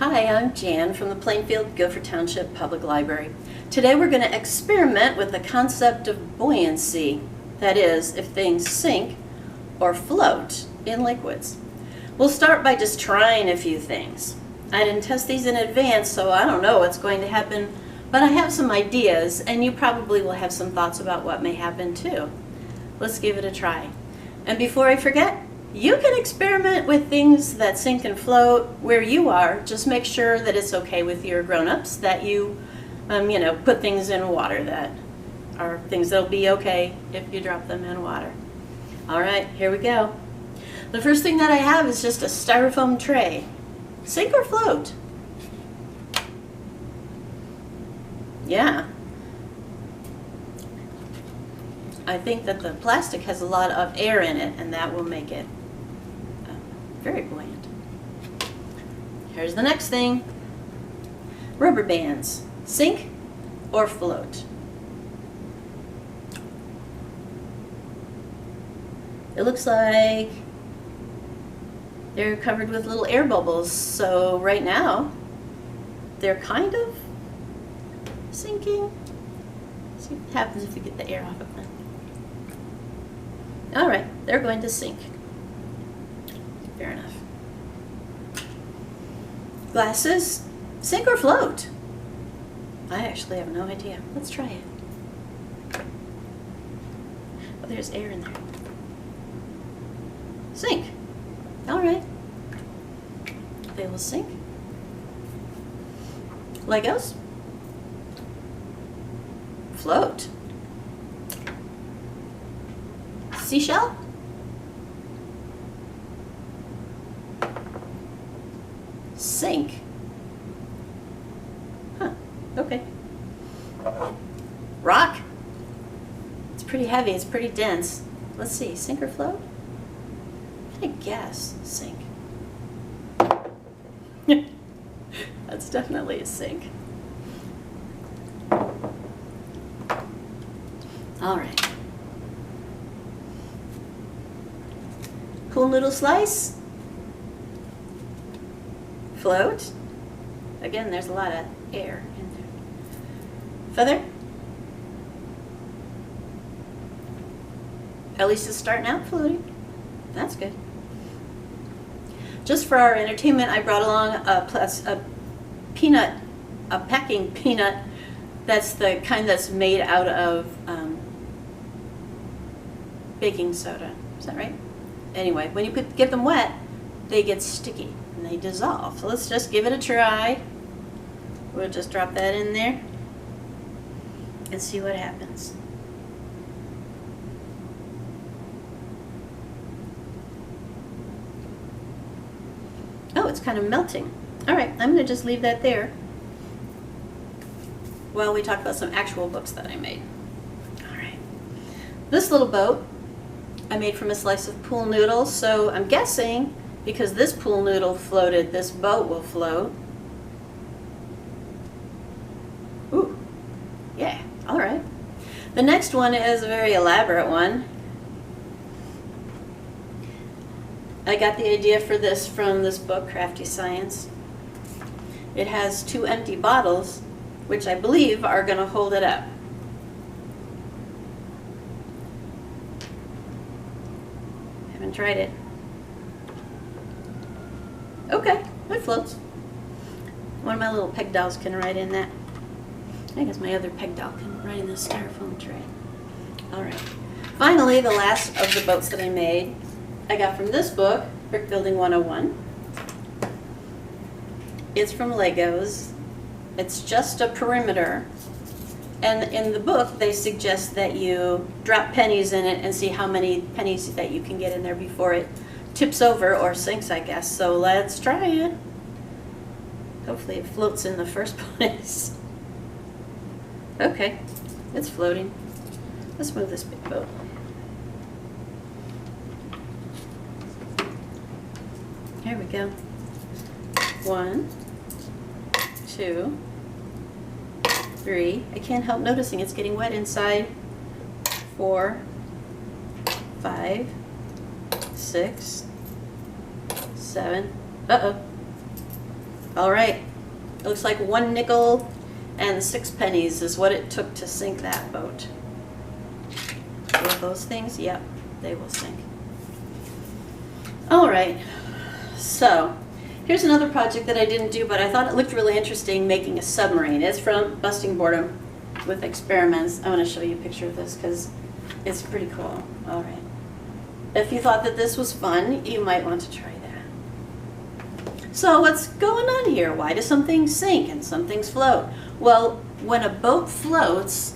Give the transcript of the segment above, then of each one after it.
Hi, I'm Jan from the Plainfield Gopher Township Public Library. Today we're going to experiment with the concept of buoyancy, that is, if things sink or float in liquids. We'll start by just trying a few things. I didn't test these in advance, so I don't know what's going to happen, but I have some ideas, and you probably will have some thoughts about what may happen too. Let's give it a try. And before I forget, you can experiment with things that sink and float where you are. Just make sure that it's okay with your grown-ups, that you, put things in water that are things that'll be okay if you drop them in water. All right, here we go. The first thing that I have is just a styrofoam tray. Sink or float? Yeah. I think that the plastic has a lot of air in it, and that will make it very buoyant. Here's the next thing. Rubber bands. Sink or float? It looks like they're covered with little air bubbles, so right now they're kind of sinking. See what happens if you get the air off of them. All right, they're going to sink. Fair enough. Glasses, sink or float? I actually have no idea. Let's try it. Oh, there's air in there. Sink. All right. They will sink. Legos? Float. Seashell? Sink. Huh, okay. Rock? It's pretty heavy, it's pretty dense. Let's see, sink or float? I guess sink. That's definitely a sink. All right. Cool noodle slice? Float? Again, there's a lot of air in there. Feather? At least it's starting out floating. That's good. Just for our entertainment, I brought along a packing peanut. That's the kind that's made out of baking soda. Is that right? Anyway, when you get them wet, they get sticky and they dissolve. So let's just give it a try. We'll just drop that in there and see what happens. Oh, it's kind of melting. All right, I'm going to just leave that there while we talk about some actual books that I made. All right. This little boat I made from a slice of pool noodle, so I'm guessing because this pool noodle floated, this boat will float. Ooh, yeah, all right. The next one is a very elaborate one. I got the idea for this from this book, Crafty Science. It has 2 empty bottles, which I believe are going to hold it up. Haven't tried it. Okay, it floats. One of my little peg dolls can ride in that. I guess my other peg doll can ride in this styrofoam tray. All right. Finally, the last of the boats that I made, I got from this book, Brick Building 101. It's from Legos. It's just a perimeter. And in the book, they suggest that you drop pennies in it and see how many pennies that you can get in there before it tips over or sinks, I guess. So let's try it. Hopefully it floats in the first place. Okay, it's floating. Let's move this big boat. Here we go. 1, 2, 3. I can't help noticing it's getting wet inside. 4, 5, 6, 7. Uh-oh. All right, it looks like 1 nickel and 6 pennies is what it took to sink that boat. Will those things? Yep, they will sink. All right, so here's another project that I didn't do, but I thought it looked really interesting, making a submarine. It's from Busting Boredom with Experiments. I want to show you a picture of this because it's pretty cool. All right. If you thought that this was fun, you might want to try that. So what's going on here? Why do some things sink and some things float? Well, when a boat floats,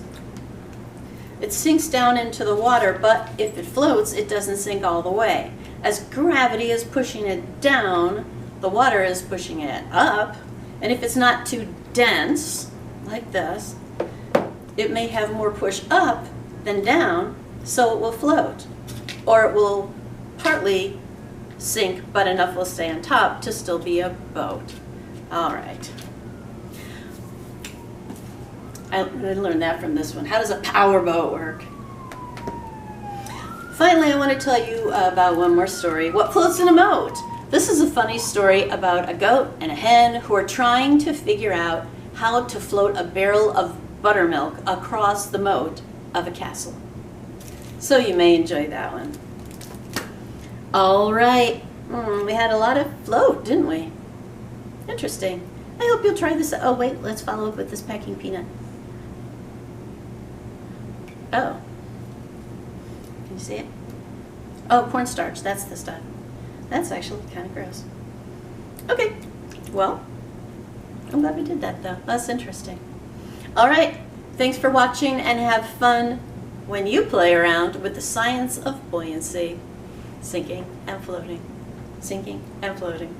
it sinks down into the water, but if it floats, it doesn't sink all the way. As gravity is pushing it down, the water is pushing it up, and if it's not too dense, like this, it may have more push up than down, so it will float. Or it will partly sink, but enough will stay on top to still be a boat. All right. I learned that from this one. How does a power boat work? Finally, I want to tell you about one more story. What floats in a moat? This is a funny story about a goat and a hen who are trying to figure out how to float a barrel of buttermilk across the moat of a castle. So you may enjoy that one. All right, we had a lot of float, didn't we? Interesting. I hope you'll try this. Oh wait, let's follow up with this packing peanut. Oh, can you see it? Oh, cornstarch, that's the stuff. That's actually kind of gross. Okay, well, I'm glad we did that though. That's interesting. All right, thanks for watching and have fun when you play around with the science of buoyancy. Sinking and floating. Sinking and floating.